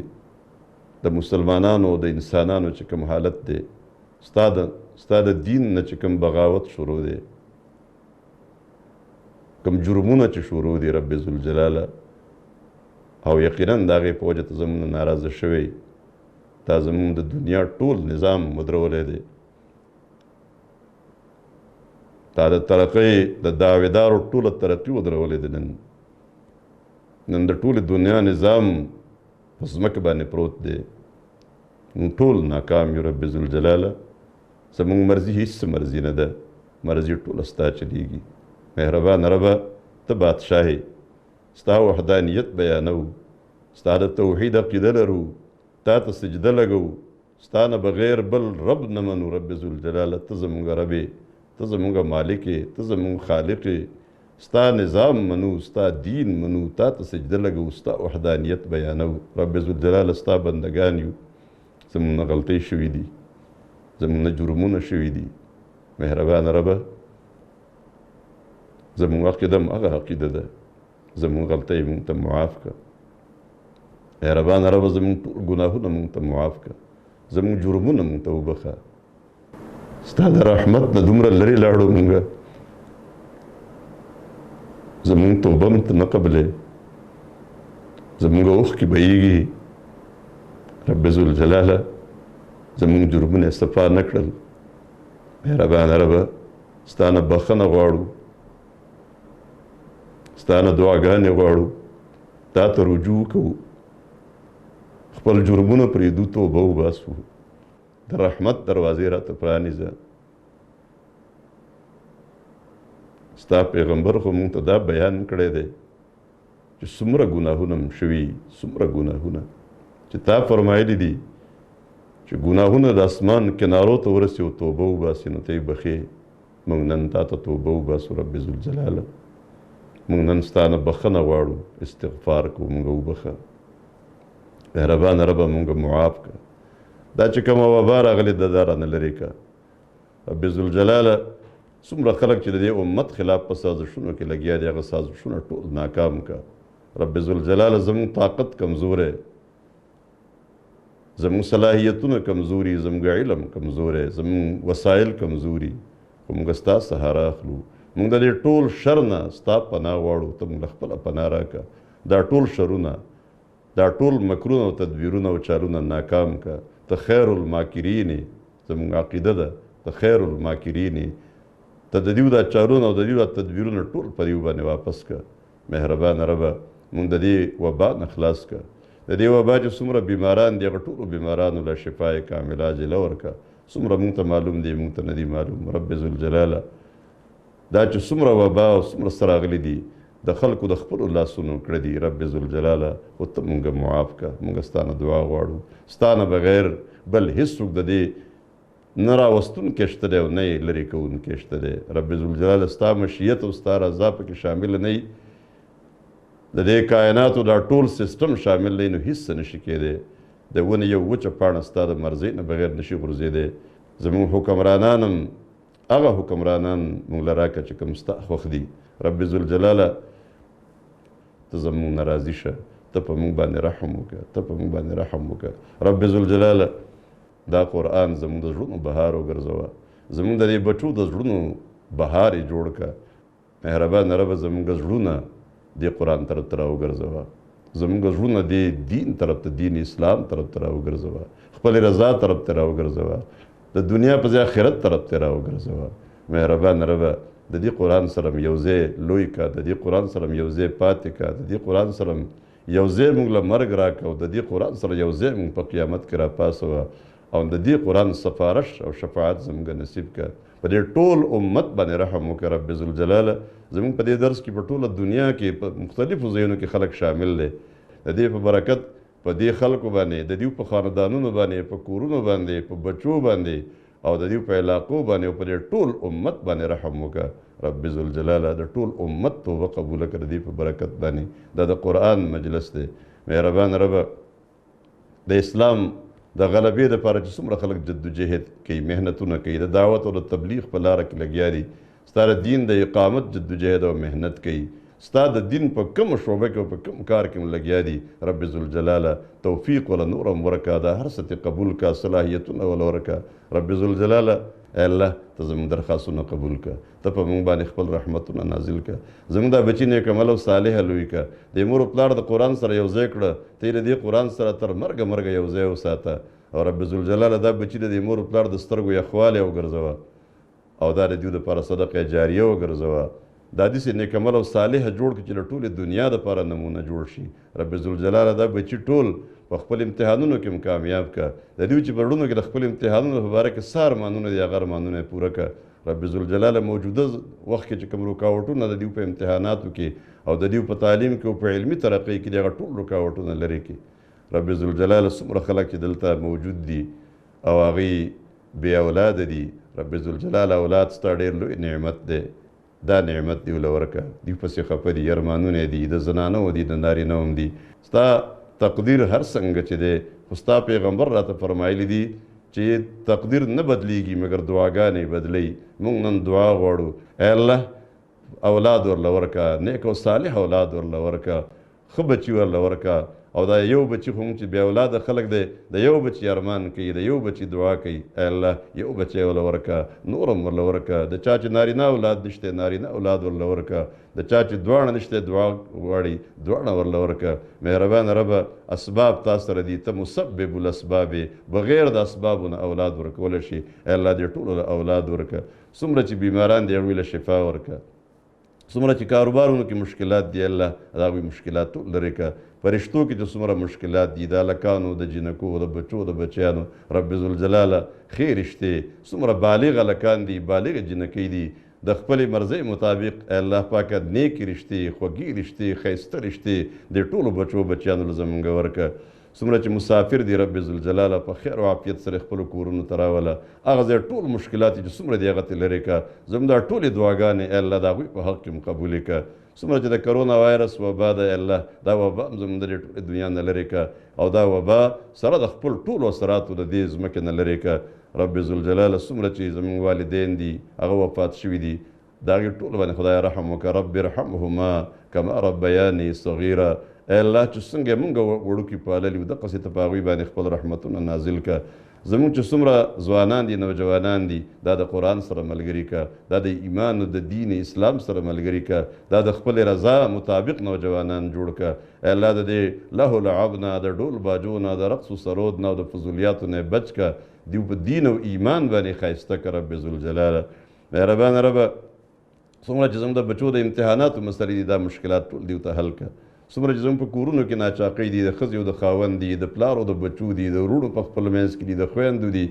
د مسلمانانو او د انسانانو چې کوم حالت دی، ستا د دین نه چې کوم بغاوت شروع دی، کوم جرمونه چې شروع دي رب ذوالجلاله، او یقینا د هغې په وجه ته زموږ نه ناراضه شوی، تا زموږ د دنیا ټول نظام مدرولی دی، تا د ترقۍ د دعویدارو ټوله ترقي ودرولی دی. نن د ټولې دنیا نظام په ځمکه باندې پروت دی، موږ ټول ناکام یو رب ذوالجلاله. زموږ مرضي هیڅ مرضي نه ده، مرضي ټوله ستا چلیږي مهربانه ربه. ته بادشاهې، ستا وحدانیت بیانو، ستا د توحید عقیده لرو، تا ته سجده لګو، ستا نه بغیر بل رب نه منو رب ذوالجلاله. ته زموږ ربې، ته زموږ مالکې، ته زموږ خالقې، ستا نظام منو، ستا دین منو، تا ته سجده لګو، ستا وحدانیت بیانو رب ذوالجلاله. ستا بندگان یو، زموږ نه غلطۍ شوي دي، زموږ نه جرمونه شوي دي مهربانه ربه. زموږ عقیده هم هغه عقیده ده، زموږ غلطۍ موږ ته معاف کړه مهربانه ربه. زموږ ټول ګناهونه موږ ته معاف کړه، زموږ جرمونه موږ ته وبخه. ستا د رحمت نه دومره لرې لاړو موږ، زموږ توبه هم ته نه قبلې، زموږ اوښکې بهیږي رب ذوالجلاله. زموږ جرمونه یې صفا نه کړل مهربانه ربه. ستا نه بخښنه غواړو، ستا نه دعاګانې غواړو، تا ته رجوع کوو، خپل جرمونه پرېږدو، توبه وباسو، د رحمت دروازې راته پرانیزه. ستا پیغمبر خو موږ ته دا بیان کړی دی چې څومره ګناهونه م شوي، څومره ګناهونه چې تا فرمایلي دي چې ګناهونه د اسمان کنارو ته ورسي او توبه وباسي نو ته یې بخې. موږ نن تا ته توبه وباسو رب ذوالجلاله. موږ نن ستا نه بخښنه غواړو، استغفار کوو، موږ وبخه مهربانه ربه، موږ معاف کړه. دا چې کومه وبا راغلې ده دا رانه لرې کړه رب ذوالجلاله. څومره خلک چې د دې امت خلاف په سازشونو کې لګیا دي، هغه سازشونه ټول ناکام کړه رب ذوالجلاله. زموږ طاقت کمزوری، زموږ صلاحیتونه کمزوري، زموږ علم کمزوری، زموږ وسایل کمزوري، خو موږ ستا سهاره اخلو. موږ د دې ټول شر نه ستا پناه غواړو، ته موږ له خپله پناه راکړه. دا ټول شرونه، دا ټول مکرونه او تدبیرونه او چالونه ناکام کړه. ته خیر الماکرین، زموږ عقیده ده ته خیر الماکرین. ته د دیو دا چالونه او د دیو دا تدبیرونه ټول په دیو باندې واپس کړه مهربانه ربه. موږ د دې وبا نه خلاص کړه. د دې وبا چې څومره بیماران دي، هغه ټولو بیمارانو له شفای کامله عاجله ورکړه. څومره موږ ته معلوم دی، موږ ته نه دي معلوم رب ذوالجلاله. دا چې څومره وبا او څومره څه راغلي دي، د خلکو د خپلو لاسونو کړی دي. رب ذوالجلاله خو ته مونږ معاف کړه، مونږ ستا نه دعا غواړو. ستا نه بغیر بل هېڅوک د دې نه راوستونکی شته دی او نه یې لرې کوونکی شته دی. رب ذوالجلاله ستا مشیت او ستا رضا پکې شامل نه وي، د دې کائناتو دا ټول سیسټم شامل دی، نو هېڅ څه نشي کېدی. د ونې یو وچه پاڼه ستا د مرضۍ نه بغیر نشي غورځېدی. زموږ حکمرانان هم هغه حکمرانان موږ له راکړه چې کوم ستا خوښ دي. رب ذوالجلاله ته زموږ نه راضي شه، ته په موږ باندې رحم وکړه، ته په موږ باندې رحم وکړه. رب ذوالجلاله دا قرآن زموږ د زړونو بهار وګرځوه، زموږ د دې بچو د زړونو بهار یې جوړ کړه. مهربانه ربه زموږ زړونه دې قرآن طرف ته راوګرځوه، زموږ زړونه دې دین طرف ته، دین اسلام طرف ته راوګرځوه، خپل رضا طرف ته راوګرځوه، د دنیا په ځای آخرت طرف ته راوګرځوه. مهربانه ربه د دې قرآن سره م یو ځای لوی کا، د دې قرآن سره م یو ځای پاتې کا، د دې قرآن سره م یو ځای موږ له مرګ راکړه او د دې قرآن سره یو ځای موږ په قیامت کې راپاڅوه او د دې قرآن سفارش او شفاعت زموږ نصیب کړه. په دې ټول امت باندې رحم وکړه رب ذوالجلاله. زموږ په دې درس کې په ټوله دنیا کې په مختلفو ځایونو کې خلک شامل دی. د دې په برکت په دې خلکو باندې، د دې په خاندانونو باندې، په کورونو باندې، په بچو باندې او د دې په علاقو باندې او په دې ټول امت باندې رحم وکړه رب ذوالجلاله. د ټول امت توبه قبوله کړه د دې په برکت باندې. دا د قرآن مجلس دی. مهربان ربه د اسلام د غلبې دپاره چې څومره خلک جدوجهد کوي، محنتونه کوي، د دعوت او د تبلیغ په لاره کې لګیا دي، ستا د دین د اقامت جدوجهد او محنت کوي، ستا د دین په کومه شعبه کې او په کوم کار کې هم لګیا دي. رب ذوالجلاله توفیق وله نور هم ورکړه، دا هر څه ته قبول کړه، صلاحیتونه وله ورکړه. رب ذوالجلاله ای الله ته زموږ درخواستونه قبول کړه، ته په موږ باندې خپل رحمتونه نازل کړه. زموږ دا بچي نیک عمل او صالحه لوی کړه، د مور او پلار د قرآن سره یو ځای کړه، ته یې د دې قرآن سره تر مرګه یو ځای وساته. او رب ذوالجلاله دا بچي د مور او پلار د سترګو یخوالی وګرځوه او دا د دوی دپاره صدقه جاریه وګرځوه. دا داسې نیک عمل او صالحه جوړ کړه چې د ټولې دنیا دپاره نمونه جوړ شي. رب ذوالجلاله دا بچي ټول په خپل امتحانونو کې هم کامیاب کړه. د دوی چې په زړونو کې د خپل امتحانونو په باره کې څه ارمانونه دي هغه ارمانونه یې پوره کړه. رب ذوالجلاله موجوده وخت کې چې کوم رکاوټونه د دوی په امتحاناتو کې او د دوی په تعلیم کې او په علمي ترقۍ کې دي هغه ټول رکاوټونه لرې کړي. رب ذوالجلاله څومره خلک چې دلته موجود دي او هغوی بې اولاده دي، رب ذوالجلاله اولاد ستا ډېر لوی نعمت دی. دا نعمت دی له ورکه، دوی پسې خفه دي، ارمانونه دي، د زنانه دي، د نارینه هم دي. ستا تقدیر هر څنګه چې دی، خو ستا پیغمبر راته فرمایلی دي چې تقدیر نه بدلیږي مګر دعاګانې بدلی. موږ نن دعا غواړو، ای الله اولاد ورله ورکه، نیک او صالح اولاد ورله ورکه، ښه بچي ورله ورکه. او دا یو بچي خو چې بې اولاده خلک دی، د یو بچي ارمان کوي، د یو بچي دعا کوي، ای الله یو بچی ورله ورکه، نور هم ورله ورکه. د چا چې نارینه اولاد نشته، نارینه اولاد ورله ورکه. د چا چې دواړه نشته، دعا غواړي، دواړه ورله ورکه. مهربانه ربه اسباب تا سره دي، ته مسبب الاسباب یې، بغیر د اسبابو نه اولاد ورکولی شي. ای الله دې ټولو له اولاد ورکه. څومره چې بیماران دي هغوی له شفا ورکه، څومره چې کاروبارونو کې مشکلات دي الله د هغوی مشکلات ټول لرې کړه. فرشتو کې چې څومره مشکلات دي، د هلکانو، د جنکو، د بچو، د بچیانو، رب ذوالجلاله ښې رشتې، څومره بالغ هلکان دي، بالغ جنکۍ دي، د خپلې مرضۍ مطابق ای الله پاکه نیکې رشتې، خوږې رشتې، ښایسته رشتې د ټولو بچو بچیانو له زموږ ورکه. څومره چې مسافر دي رب ذوالجلاله په خیر او عافیت سره خپلو کورونو ته راوله. هغه ځای ټول مشکلات چې څومره دي هغه ترې لرې کړه. زموږ دا ټولې دعاګانې ای الله د هغوی په حق کې هم قبولې کړه. څومره چې د کرونا وایرس وبا ده ای الله دا وبا هم زموږ د دې ټولې دنیا نه لرې کړه او دا وبا سره د خپل ټولو اثراتو د دې ځمکې نه لرې کړه. رب ذوالجلاله څومره چې زموږ والدین دي هغه وفات شوي دي، د هغې ټولو باندې خدای رحم وکړه. رب ارحمهما کما ربیاني صغیره. ای الله چې څنګه موږ وړوکي پاللي وو دقسې ته په هغوی باندې خپل رحمتونه نازل کړه. زموږ چې څومره ځوانان دي، نوجوانان دي، دا د قرآن سره ملګري کړه، دا د ایمان او د دین اسلام سره ملګري کړه، دا د خپل رضا مطابق نوجوانان جوړ کړه. ای الله د دې لهو لعب نه، د ډول باجو نه، د رقص و سرود نه او د فضولیاتو نه بچ کړه. دوی په دین او ایمان باندې ښایسته کړه رب ذوالجلاله. مهربانه ربه څومره چې زموږ د بچو د امتحاناتو مسلې دي دا مشکلات ټول دوی ته حل کړه. څومره چې زموږ په کورونو کې ناچاقۍ دي، د ښځې او د خاوند دي، د پلار او د بچو دي، د وروڼو په خپل منځ کې دي، د خویندو دي،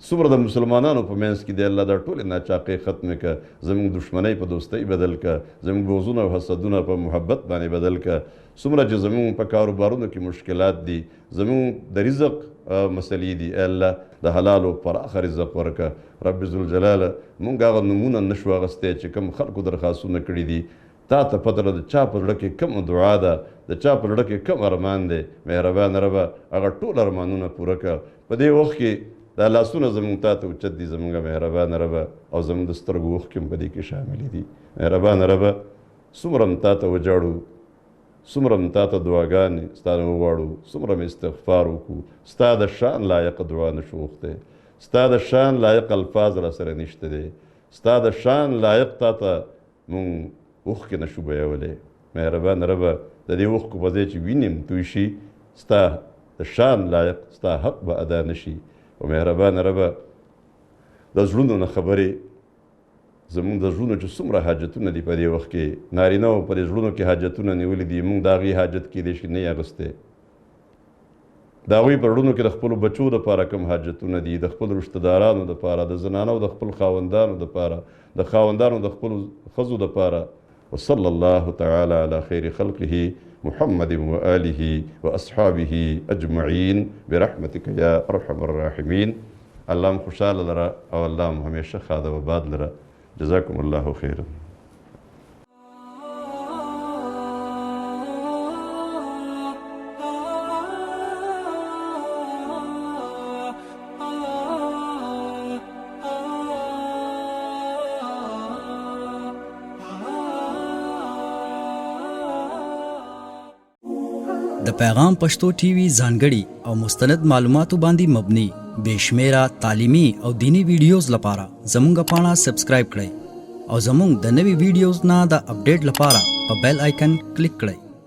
څومره د مسلمانانو په منځ کې دی الله دا ټولې ناچاقۍ ختمې که زموږ دښمنۍ په دوستۍ بدل که زموږ بغضونه او حسدونه په محبت باندې بدل که څومره چې زموږ په کاروبارونو کې مشکلات دي زموږ د رزق مسلې دي ای الله د حلالو پراخه رزق ورکه رب ذوالجلاله موږ هغه نومونه نشو اخیستی چې کوم خلکو درخواستونه کړي دي تا ته پته ده د چا په زړه کې کوم دعا ده د چا په زړه کې کوم ارمان دی مهربانه ربه هغه ټول ارمانونه پوره کړه په دې وخت کې دا لاسونه زموږ تا ته اوچت دي زموږ مهربانه ربه او زموږ د سترګو اوښکې هم په دې کې شاملې دي مهربانه ربه څومره هم تا ته وجاړو څومره هم تا ته دعاګانې ستا نه وغواړو څومره هم استغفار وکړو ستا د شان لایق دعا نشو غوښتی ستا د شان لایق الفاظ را سره نشته دی ستا د شان لایق تا ته مونږ اوښکې نشو بیولی مهربانه ربه د دې اوښکو په ځای چې وینې توی شي ستا د شان لایق ستا حق به ادا نشي او مهربانه ربه د زړونو نه خبرې زموږ د زړونو چې څومره حاجتونه دي په دې وخت کې نارینهو په دې زړونو کې حاجتونه نیولي دي مونږ د هغې حاجت کیدای شي نه یې اخیستی د هغوی په زړونو کې د خپلو بچو دپاره کوم حاجتونه دي د خپلو رشته دارانو دپاره د زنانو د خپل خاوندانو دپاره د خاوندانو د خپلو ښځو دپاره وصلی الله تعالی علی خیر خلقه محمد وآله وأصحابه أجمعين برحمتك يا أرحم الراحمين اللهم خوشحال لرا او اللهم همیشه خاده و باد لرا جزاكم الله خيرا د پیغام پښتو ټي وي ځانګړي او مستند معلوماتو باندې مبني بشمیره تعلیمي او دینی ویډیوز لپاره زموږ پاڼه سبسکرایب کړئ او زموږ د نوي ویډیوز نه د اپډیټ لپاره په بیل آیکن کلیک کړئ